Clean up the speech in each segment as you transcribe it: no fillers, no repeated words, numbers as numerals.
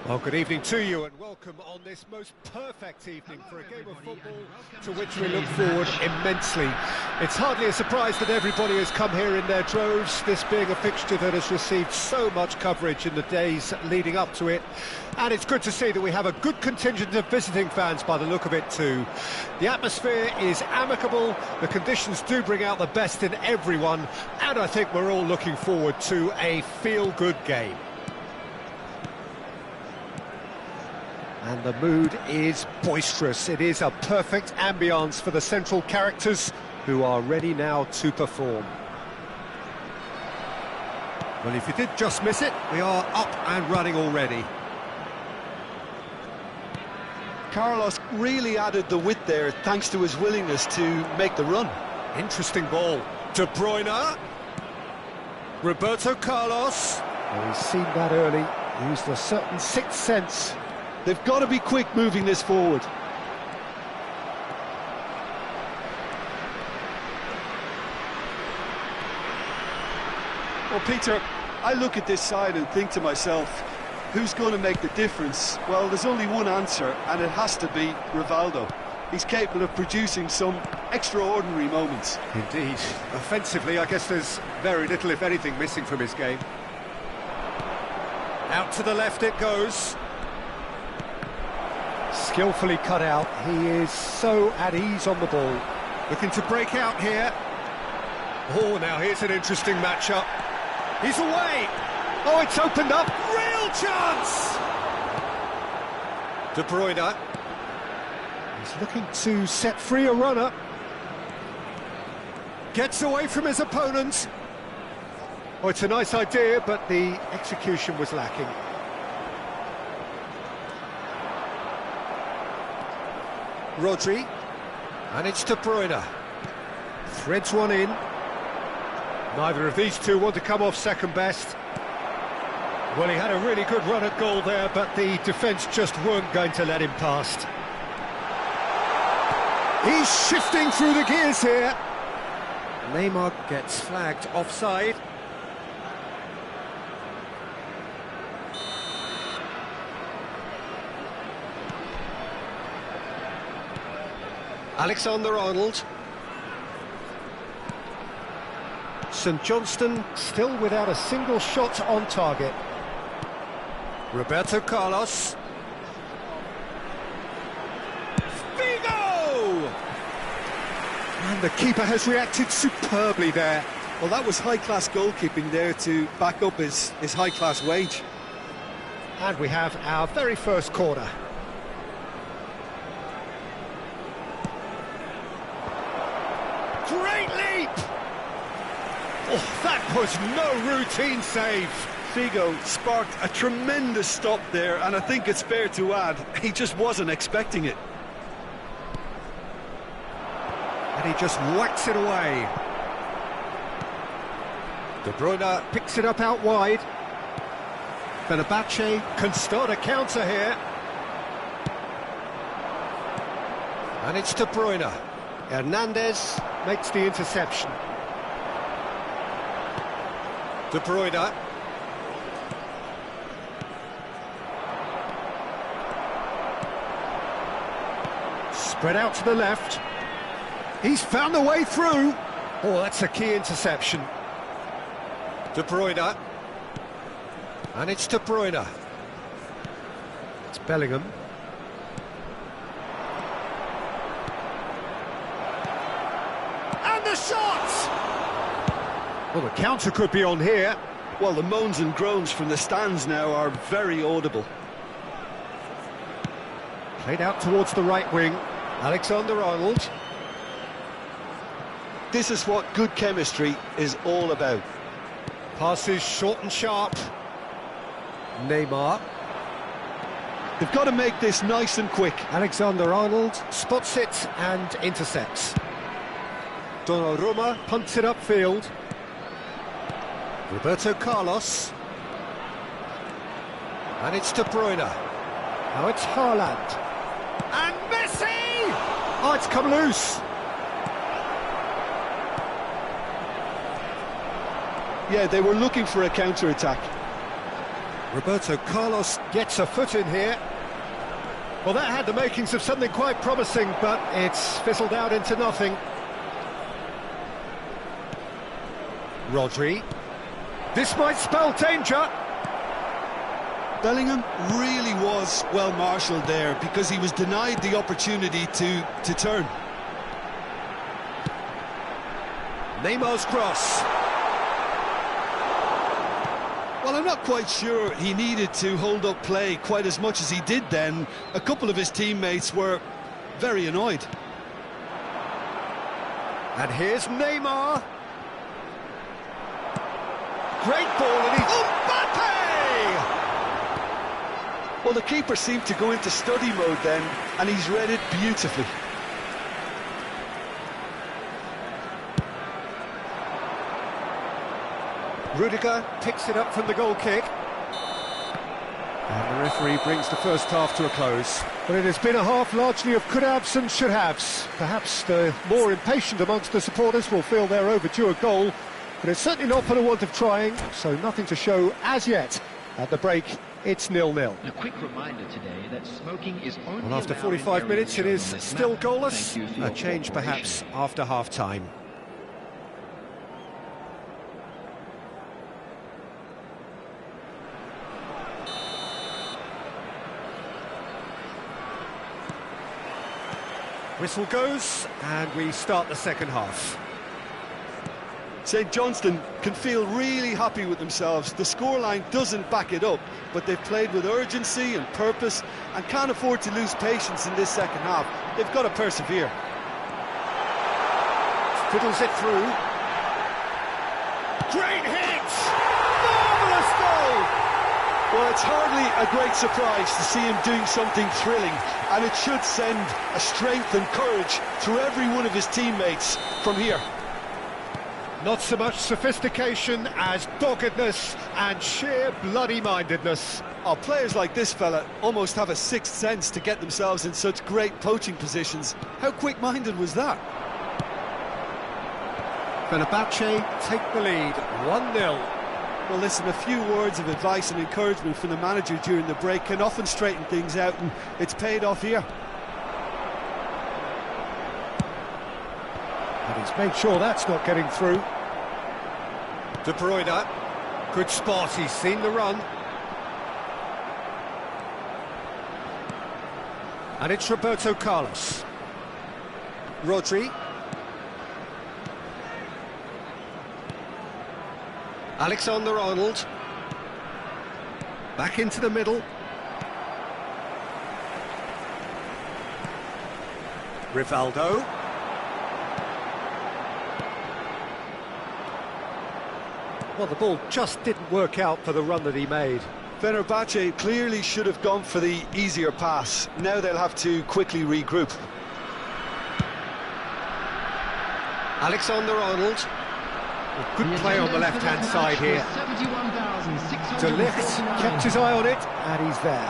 Well, good evening to you and welcome on this most perfect evening for a game of football to which we look forward immensely. It's hardly a surprise that everybody has come here in their droves, this being a fixture that has received so much coverage in the days leading up to it. And it's good to see that we have a good contingent of visiting fans by the look of it too. The atmosphere is amicable, the conditions do bring out the best in everyone, and I think we're all looking forward to a feel-good game. And the mood is boisterous. It is a perfect ambience for the central characters who are ready now to perform. Well, if you did just miss it, we are up and running already. Carlos really added the width there thanks to his willingness to make the run. Interesting ball. De Bruyne. Roberto Carlos. Well, he's seen that early. Used a certain sixth sense. They've got to be quick moving this forward. Well, Peter, I look at this side and think to myself, who's going to make the difference? Well, there's only one answer, and it has to be Rivaldo. He's capable of producing some extraordinary moments. Indeed. Offensively, I guess there's very little, if anything, missing from his game. Out to the left it goes. Skillfully cut out. He is so at ease on the ball. Looking to break out here. Oh, now here's an interesting matchup. He's away. Oh, it's opened up. Real chance! De Bruyne. He's looking to set free a runner. Gets away from his opponent. Oh, it's a nice idea, but the execution was lacking. Rodri, and it's De Bruyne. Threads one in. Neither of these two want to come off second best. Well, he had a really good run at goal there, but the defence just weren't going to let him past. He's shifting through the gears here. Neymar gets flagged offside. Alexander-Arnold. St Johnstone still without a single shot on target. Roberto Carlos. Figo! And the keeper has reacted superbly there. Well, that was high-class goalkeeping there to back up his high-class wage. And we have our very first corner. Great leap! Oh, that was no routine save. Figo sparked a tremendous stop there, and I think it's fair to add, he just wasn't expecting it. And he just whacks it away. De Bruyne picks it up out wide. Fenerbahce can start a counter here. And it's De Bruyne. Hernandez makes the interception. De Bruyne. Spread out to the left. He's found the way through. Oh, that's a key interception. De Bruyne. And it's De Bruyne. It's Bellingham. The shot! Well, the counter could be on here. Well, the moans and groans from the stands now are very audible. Played out towards the right wing. Alexander-Arnold. This is what good chemistry is all about. Passes short and sharp. Neymar. They've got to make this nice and quick. Alexander-Arnold spots it and intercepts. Donnarumma punts it upfield. Roberto Carlos. And it's De Bruyne. Now it's Haaland. And Messi! Oh, it's come loose. Yeah, they were looking for a counter-attack. Roberto Carlos gets a foot in here. Well, that had the makings of something quite promising, but it's fizzled out into nothing. Rodri. This might spell danger. Bellingham really was well marshalled there because he was denied the opportunity to turn. Neymar's cross. Well, I'm not quite sure he needed to hold up play quite as much as he did then. A couple of his teammates were very annoyed. And here's Neymar. Great ball, and he's... Mbappe! Well, the keeper seemed to go into study mode then, and he's read it beautifully. Rudiger picks it up from the goal kick. And the referee brings the first half to a close. But it has been a half largely of could-haves and should-haves. Perhaps the more impatient amongst the supporters will feel they're overdue a goal, but it's certainly not for the want of trying, so nothing to show as yet. At the break, it's 0-0. A quick reminder today that smoking is only Well, after 45 minutes, it is still goalless. A change perhaps after half-time. Whistle goes, and we start the second half. St Johnstone can feel really happy with themselves. The scoreline doesn't back it up, but they've played with urgency and purpose and can't afford to lose patience in this second half. They've got to persevere. Fiddles it through. Great hit! Marvellous goal! Well, it's hardly a great surprise to see him doing something thrilling, and it should send a strength and courage through every one of his teammates from here. Not so much sophistication as doggedness and sheer bloody-mindedness. Oh, players like this fella almost have a sixth sense to get themselves in such great poaching positions. How quick-minded was that? Fenerbahce take the lead, 1-0. Well, listen, a few words of advice and encouragement from the manager during the break can often straighten things out, and it's paid off here. And he's made sure that's not getting through. De Bruyne, good spot, he's seen the run. And it's Roberto Carlos. Rodri. Alexander-Arnold. Back into the middle. Rivaldo. Well, the ball just didn't work out for the run that he made. Fenerbahce clearly should have gone for the easier pass. Now they'll have to quickly regroup. Alexander-Arnold. Good play on the left-hand side here. De Ligt kept his eye on it, and he's there.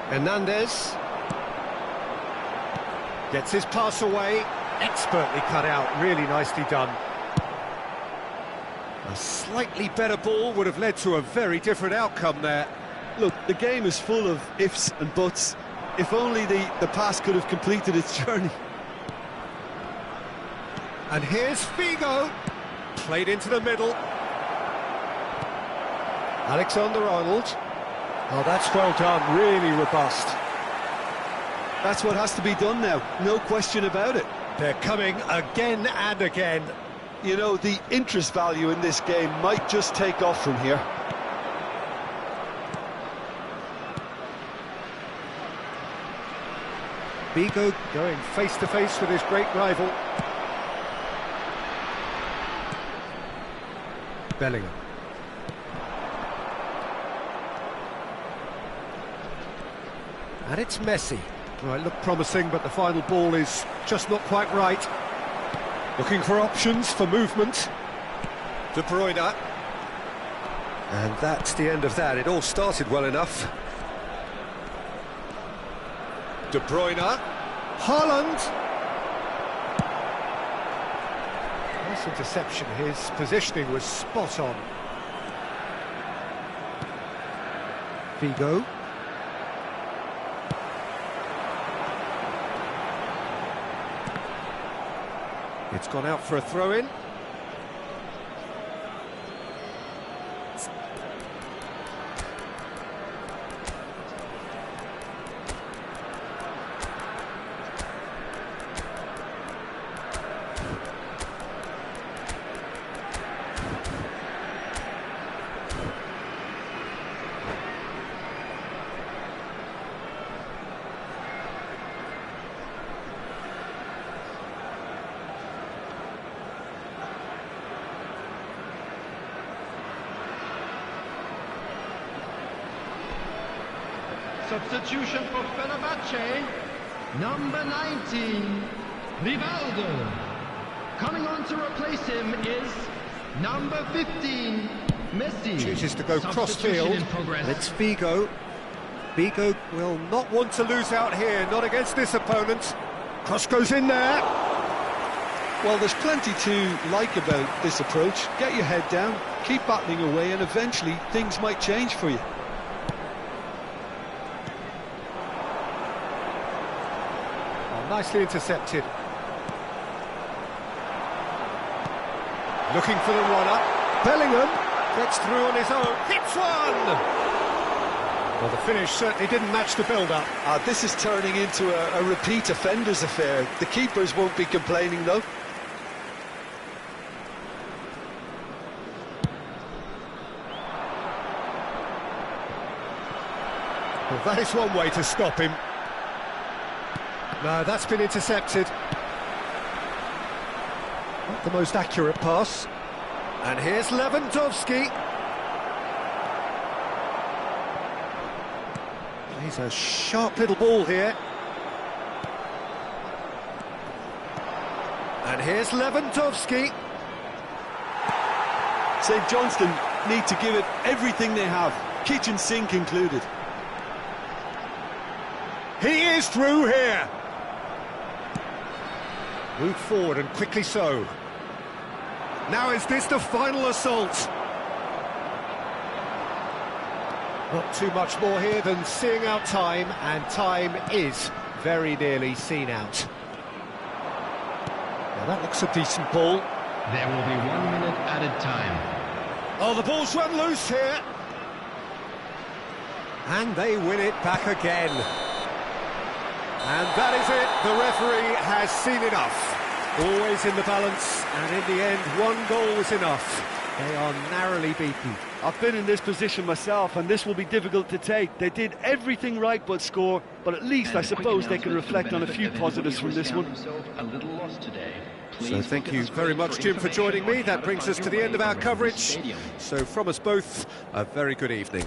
Hernandez gets his pass away, expertly cut out, really nicely done. A slightly better ball would have led to a very different outcome there. Look, the game is full of ifs and buts. If only the pass could have completed its journey. And here's Figo, played into the middle. Alexander-Arnold. Oh, that's well done, really robust. That's what has to be done now, no question about it. They're coming again and again. You know, the interest value in this game might just take off from here. Figo going face-to-face with his great rival. Bellingham. And it's Messi. Well, it looked promising, but the final ball is just not quite right. Looking for options for movement. De Bruyne. And that's the end of that. It all started well enough. De Bruyne. Haaland. Nice interception. His positioning was spot on. Figo. It's gone out for a throw-in. Substitution for Fenerbahce, number 19, Rivaldo. Coming on to replace him is number 15, Messi. Chooses to go cross-field. It's Figo. Figo will not want to lose out here, not against this opponent. Cross goes in there. Well, there's plenty to like about this approach. Get your head down, keep battling away, and eventually things might change for you. Nicely intercepted. Looking for the run-up. Bellingham gets through on his own. Hits one! Well, the finish certainly didn't match the build-up. This is turning into a repeat offenders affair. The keepers won't be complaining, though. Well, that is one way to stop him. No, that's been intercepted. Not the most accurate pass. And here's Lewandowski. He's a sharp little ball here. And here's Lewandowski. St Johnstone need to give it everything they have, kitchen sink included. He is through here. Move forward, and quickly so. Now is this the final assault? Not too much more here than seeing out time, and time is very nearly seen out. Now that looks a decent ball. There will be 1 minute added time. Oh, the ball's run loose here. And they win it back again. And that is it, the referee has seen enough. Always in the balance, and in the end, one goal was enough. They are narrowly beaten. I've been in this position myself, and this will be difficult to take. They did everything right but score, but at least I suppose they can reflect on a few positives from this one. So thank you very much, Jim, for joining me. That brings us to the end of our coverage. So from us both, a very good evening.